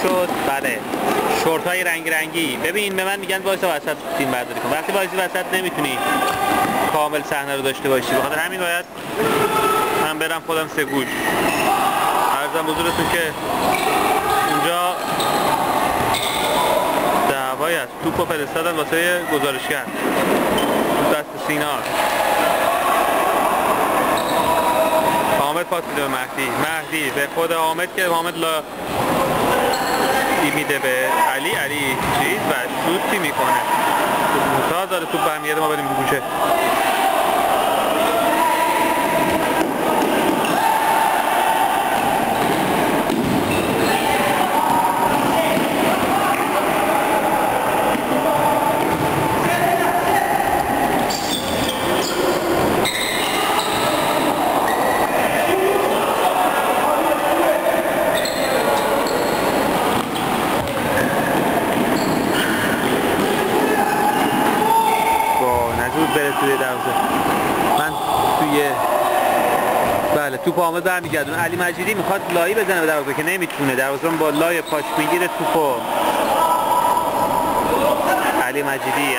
شد. بله شورت های رنگ رنگی. ببین به من میگن وایس وسط فیلم برداری کن، وقتی وایسی وسط نمیتونی کامل صحنه رو داشته باشی، بخاطر همین باید من برم خودم سه گوش. عرضم حضورتون که اینجا دعوایی هست، توپو فرستادن واسه گزارشگر دست سینا. حامد پاس میده به مهدی به خود حامد که حامد لا میده به علی چیز و شوتی میکنه. موسا داره توپ برمیگرده، ما بریم گوشه. من توی بله توپ حامد برمیگردونه. علی مجیدی میخواد لایی بزنه به دروازه که نمیتونه، دروازه با لای پاش میگیره توپو. علی مجیدی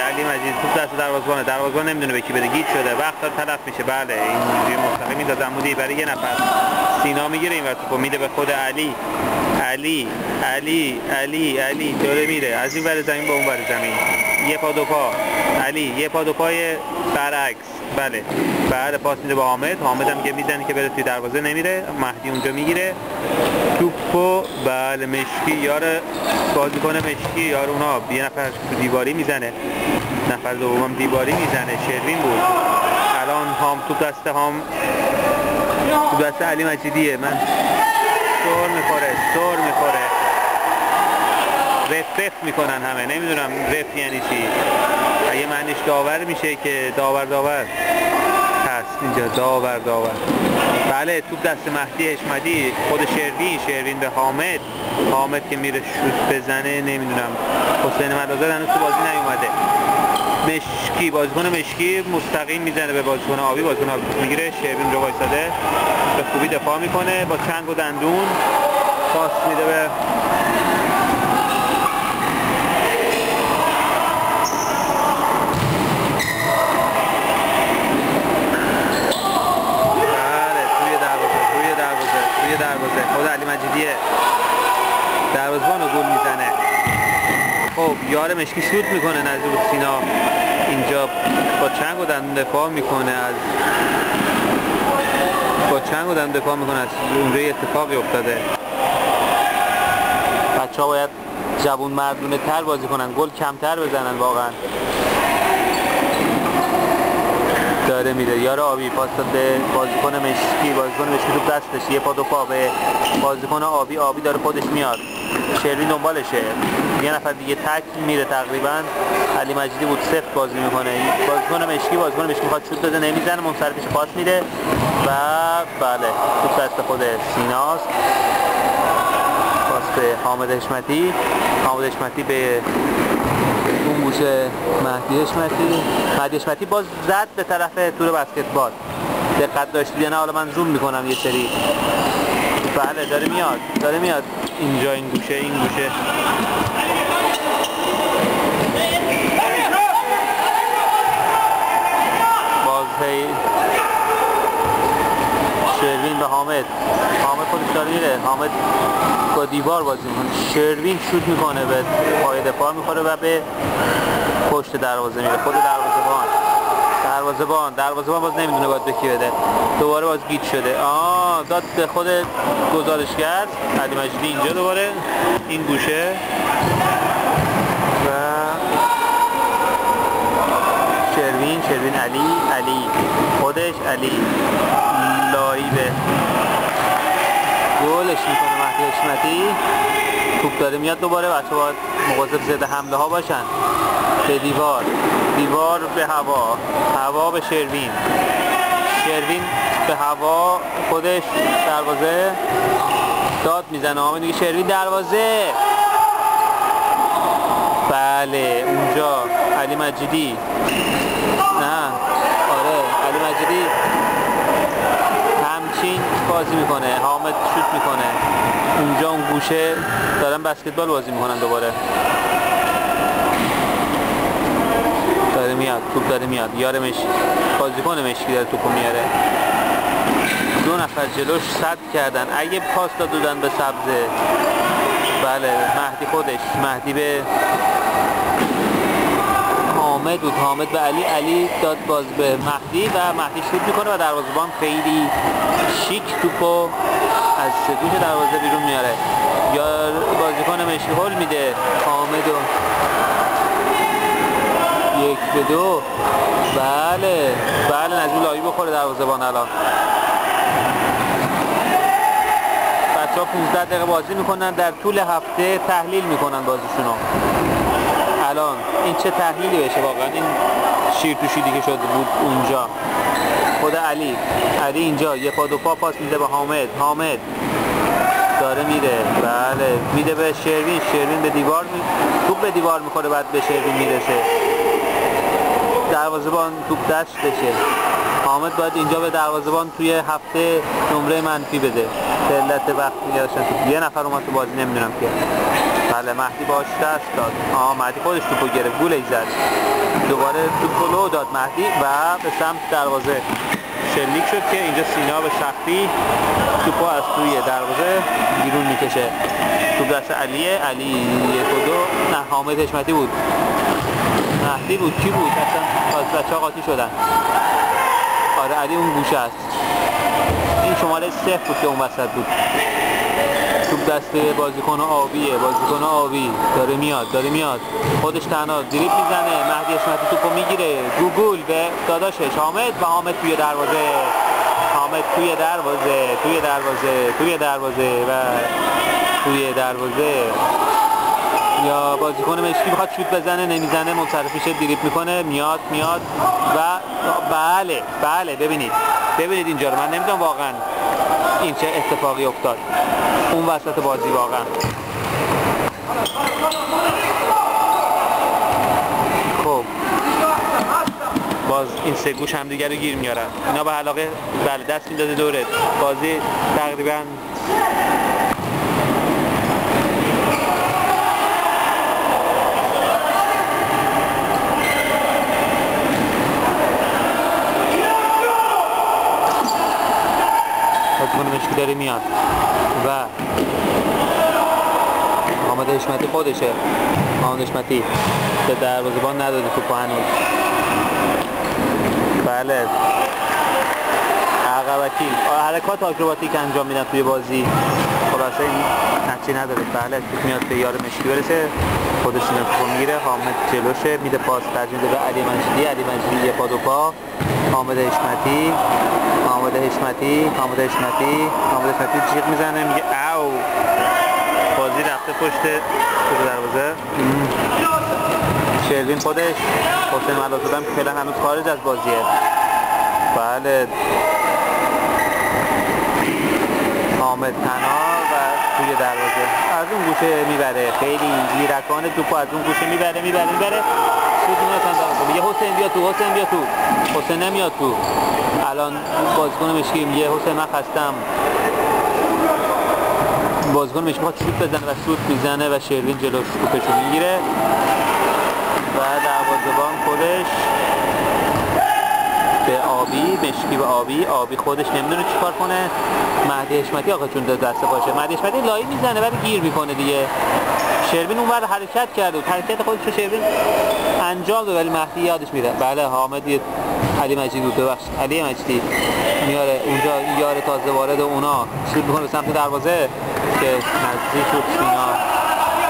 توپ دست دروازه‌بان نمیدونه به کی بده، گیج شده، وقت تلف میشه. بله اینجوری مستقیم میندازه عمودی برای یه نفر. سینا میگیره اینور توپو میده به خود علی داره میره از این ور زمین به اون ور زمین. یه پا دو پا علی، یه پا دو پای برعکس. بله پاس میده به حامد هم که میزنه که بره توی دروازه، نمیره. مهدی اونجا میگیره توپو. بله مشکی یار بازیکن مشکی یار اونا یه نفر تو دیواری میزنه، نفر دومم دیواری میزنه. شروین بود. الان توپ دست علی مجیدیه. من سر میخوره رف میکنن همه، نمیدونم رف یعنی چی. اگه معنیش داور میشه که داور هست اینجا، داور. بله توپ دست مهدی حشمتی، خود شروین به حامد که میره شوت بزنه، نمیدونم حسین ملازر هنوز تو بازی نیومده. بازیکن مشکی مستقیم میزنه به بازیکن آبی میگیره. شروین رو وایساده به خوبی دفاع میکنه با چنگ و دندون. پاس میده به دروازه. خود علی مجیدیه دروازه‌بان رو گل میزنه. خب یار مشکی شوت میکنه نزدیک سینا، اینجا با چنگ و دندون دفاع میکنه از اونجا اتفاقی افتاده. بچه‌ها باید جوون مردونه تر بازی کنن، گل کمتر بزنن واقعا. داره میره یار آبی، پاس داده بازیکن مشکی تو دستش، یه پا دو پا به بازیکن آبی داره خودش میاد. شروین دنبالشه، یه نفر دیگه تک میره تقریبا. علی مجیدی بود سفت بازی میکنه. بازیکن مشکی میخواد شوت بده، نمیزنه، منصرفش پاس میده و بله تو دست خود سیناست. پاس به حامد حشمتی به اون گوشه مهدی حشمتی باز زد به طرف تور بسکتبال. دقت داشتید یا نه؟ حالا من زوم میکنم یه سری. بله داره میاد اینجا این گوشه باز شروین به حامد خودش داره میره. حامد با دیوار بازی میکنه. شروین شوت میکنه به پای دفاع میخوره و به پشت دروازه میره. خود دروازه‌بان باز نمیدونه باید به کی بده. دوباره باز گیج شده. داد به خود گزارشگر علی مجیدی اینجا دوباره این گوشه و شروین علی خودش لایی به گلش میکنه مهدی حشمتی. توپ داره میاد دوباره. بچه‌ها باید مواظب ضد حمله ها باشن. به دیوار به هوا به شروین به هوا خودش دروازه داد میزنه. آمد دیگه شروین دروازه. بله اونجا علی مجیدی همچین بازی میکنه، حامد شوت میکنه، اونجا اون گوشه دارن بسکتبال بازی میکنن دوباره. داره میاد، توپ داره میاد، یارمش بازیکن مشکی داره توپو میاره. 2 نفر جلوش صد کردن، اگه پاس دادن به سبزه، بله مهدی خودش، مهدی به حامد بود، حامد به علی، علی داد باز به مهدی و مهدی شوت میکنه و دروازه‌بان خیلی شیک توپو از گوش دروازه بیرون میاره. یا بازیکن مشکی هول میده حامد و 1-2. بله نزدیک لایی بخوره دروازه‌بان. الان بچه‌ها 15 دقیقه بازی میکنن، در طول هفته تحلیل میکنن بازیشونو. الان این چه تحلیلی بشه واقعا؟ این شیر تو شیری که شده بود اونجا. خود علی اینجا یه پا 2 پا پاس میده به حامد داره میره، بله میده به شروین به دیوار، توپ به دیوار میخوره، بعد به شروین میرسه، دروازه‌بان توپ دستشه. حامد باید اینجا به دروازه‌بان توی هفته نمره منفی بده به علت وقت میگردشن توپ. یه نفر اومد تو بازی، نمیدونم که. بله مهدی باش دست داد، مهدی خودش توپو گرفت، گل زد، دوباره توپو لو داد مهدی و به سمت دروازه شلیک شد که اینجا سینا به سختی توپو از توی دروازه بیرون میکشه. توپ دست علیه، علی 1-2. نه حامد حشمتی بود، مهدی بود، کی بود اصلا؟ بچه‌ها قاطی شدن. آره علی اون گوشه است، این شماره 0 بود که اون وسط بود. توپ دست بازیکن آبیه، بازیکن آبی داره میاد خودش تنها دریبل میزنه، مهدی حشمتی توپو میگیره، گوگل به داداشش حامد و حامد توی دروازه، حامد توی دروازه. یا بازیکن مشکی بخواد شوت بزنه، نمیزنه، منصرف میشه، دریبل میکنه، میاد و بله ببینید اینجا رو. من نمیدونم واقعا این چه اتفاقی افتاد اون وسط بازی واقعا. خب باز این 3 گوش هم دیگه رو گیر میارن، اینا به علاقه بله دست میداده دوره بازی تقریبا مشکی داره میاد و حامد حشمتی خودشه. حامد حشمتی به دروازه‌بان نداده توپو هنوز. بله عقبکی حرکات آکروباتیک انجام میدن توی بازی، خلاصه این نتیجه نداره. بله توپ میاد به یار مشکی برسه، خودش این توپو میگیره، حامد جلوشه، میده پاس ترجیح به علی مجیدی 1 پا 2 پا، حامد حشمتی جیغ میزنه، میگه او، بازی رفته پشت دروازه. شروین خودش، حسین ملات‌زاده که فعلا هنوز خارج از بازیه. بله حامد تنها و توی دروازه از اون گوشه میبره، خیلی زیرکانه توپو از اون گوشه میبره میگه حسین بیا تو، حسین نمیاد تو. الان بازیکن مشکی میگه حسین من خستم، بازیکن مشکی میخواد شوت بزنه و شوت میزنه و شروین جلوش توپشو میگیره و دروازه‌بان خودش به مشکی به آبی خودش نمیدونه چیکار کنه. مهدی حشمتی آقا چون دسته باشه، مهدی حشمتی لایی میزنه ولی گیر میکنه دیگه. شروین اونور حرکت کرده، حرکت خودش رو شروین انجام داد ولی مهدی یادش میره. بله حامد علی مجیدی بود، ببخشید علی مجیدی میاره اونجا، یار تازه وارد اونا شوت میکنه به سمت دروازه که نزدیک شد سینا،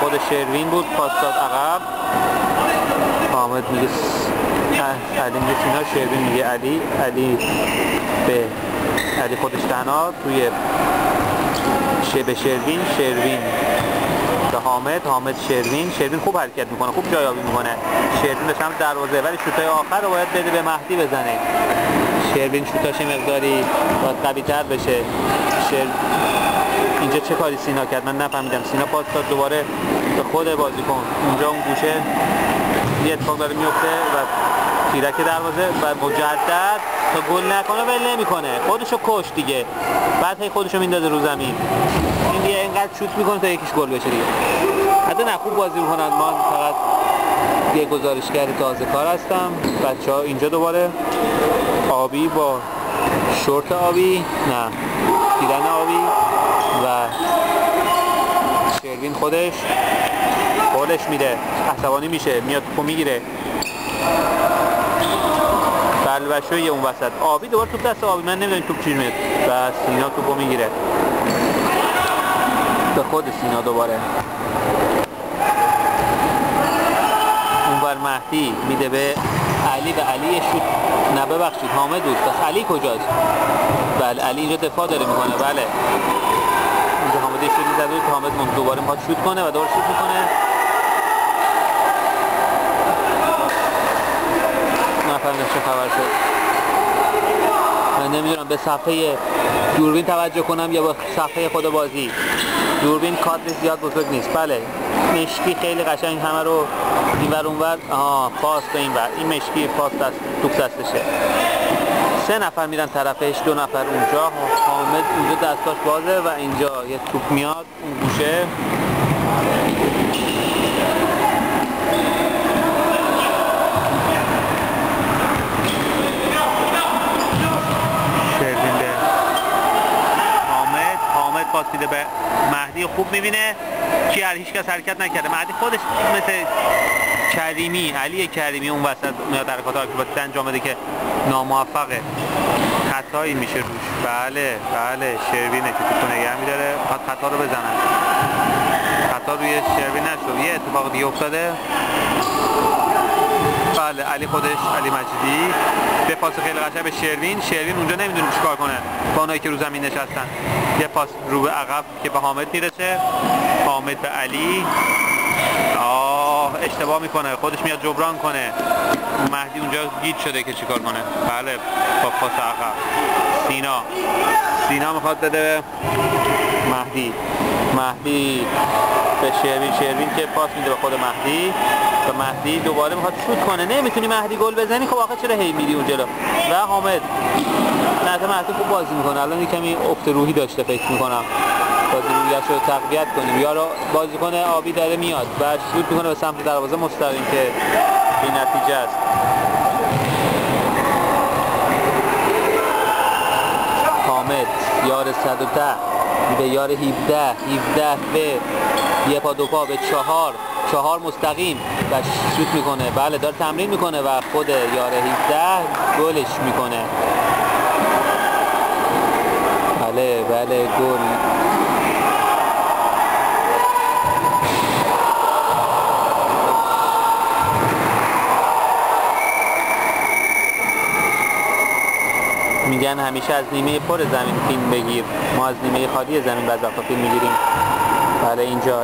خود شروین بود، پاس داد عقب. حامد میگه علی میگه سینا، شروین میگه علی به علی خودش تنها توی به شروین به حامد شروین خوب حرکت میکنه، خوب جایابی میکنه، شروین به سمت دروازه ولی شوتای آخر رو باید بده به مهدی بزنه. شروین شوتاش مقداری باید قوی‌تر بشه. اینجا چه کاری سینا کرد من نفهمیدم. سینا پاس داد دوباره به خود بازیکن، اونجا اون گوشه یه اتفاق داره میفته و تیرک دروازه و مجدد تا گل نکنه ول نمیکنه، خودشو کش دیگه، بعد هی خودشو میندازه رو زمین. این دیگه اینقدر شوت میکنه تا یکیش گل بشه دیگه. حتی نه خوب بازی میکنن. من فقط یه گزارشگر تازه کار هستم. بچه‌ها اینجا دوباره آبی با شورت آبی، نه پیرن آبی و شروین خودش گلش میده، عصبانی میشه، میاد توپو میگیره. بلوشوی اون وسط آبی دوباره توپ دست آبی، من نمیدونم توپ چی میاد و سینا توپو میگیره به خود سینا دوباره. اونور مهدی میده به علی و علی شوت، نه ببخشید حامد دوست، پس علی کجاست؟ بله علی اینجا دفاع داره میکنه. بله اینجا حامد شوت میزده که حامد دوباره میخواد شوت کنه و دوباره شوت میکنه. نفهمیدم چه خبر شد. من نمیدونم به صفحه دوربین توجه کنم یا به صفحه خود بازی. دوربین کادر زیاد بزرگ نیست. بله مشکی خیلی قشنگ همه رو اینور اونور، پاس به اینور، این مشکی پاس دست توپ دستشه. 3 نفر میرن طرفش، 2 نفر اونجا. حامد اونجا دستاش بازه و اینجا یه توپ میاد اون گوشه. پاس میده به مهدی، خوب میبینه کی هیچ کس حرکت نکرده. مهدی خودش مثل کریمی، علی کریمی اون وسط میاد حرکات آکروباتیک انجام بده که ناموفقه، خطایی میشه روش. بله شروینه که توپو نگه میداره، خطا رو بزنن. خطا روی شروین نشد، یه اتفاق دیگه افتاده. بله علی خودش، علی مجیدی به پاس خیلی قشنگ به شروین اونجا نمیدونه چیکار کنه با اونایی که رو زمین نشستن. یه پاس رو به عقب که به حامد میرسه، حامد به علی، اشتباه میکنه، خودش میاد جبران کنه. مهدی اونجا گیج شده که چیکار کنه. بله با پاس عقب سینا میخواد بده به مهدی به شروین که پاس میده به خود مهدی و مهدی دوباره میخواد شوت کنه. نمیتونی مهدی گل بزنی، خب آخه چرا هی میری اون جلو؟ و حامد نه مهدی خوب بازی میکنه. الان یه کمی افت روحی داشته فکر میکنم، بازی روحیش رو تقویت کنیم. یا بازیکن آبی داره میاد و شوت میکنه به سمت دروازه مستقیم که این نتیجه است. حامد یار 110 به یار 17 به یه پا 2 پا به 4 مستقیم و شوت میکنه. بله داره تمرین میکنه و خود یار 17 گلش میکنه. بله گل. میگن همیشه از نیمه پر زمین فیلم بگیر، ما از نیمه خالی زمین بعضی وقتا فیلم میگیریم. بله اینجا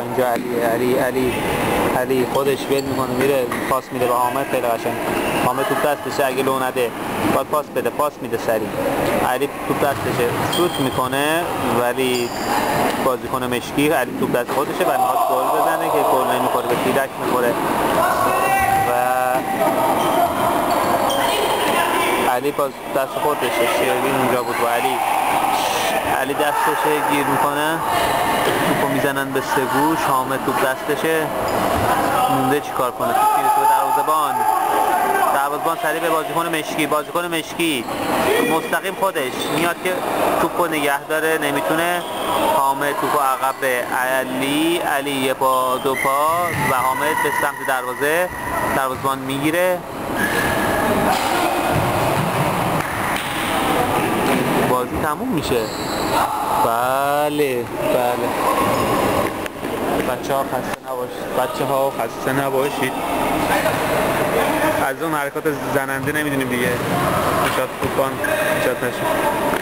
علی خودش ول میکنه، میره پاس میده به حامد، خیلی قشنگ. حامد توپ دستشه، اگه لو نده باید پاس بده، پاس میده سریع. علی توپ دستشه، شوت میکنه ولی بازیکن مشکی علی توپ دست خودشه و میخواد گل بزنه که گل نمیخوره، به تیرک میخوره و علی پاس دست خودشه. شروین اونجا بود و علی دستشه گیر میکنه، توپو میزنن به 3 گوش. حامد توپ دستشه، مونده چیکار کنه؟ توپ میرسه به دروازه‌بان سریع به بازیکن مشکی مستقیم خودش میاد که توپو نگه داره، نمیتونه. حامد توپو عقب به علی یه پا 2 پا و حامد به سمت دروازه‌بان میگیره. بازی تموم میشه. بله بچه ها خسته نباشید. از اون حرکات زننده نمیدونیم دیگه، شاید توپان ایجاد نشه.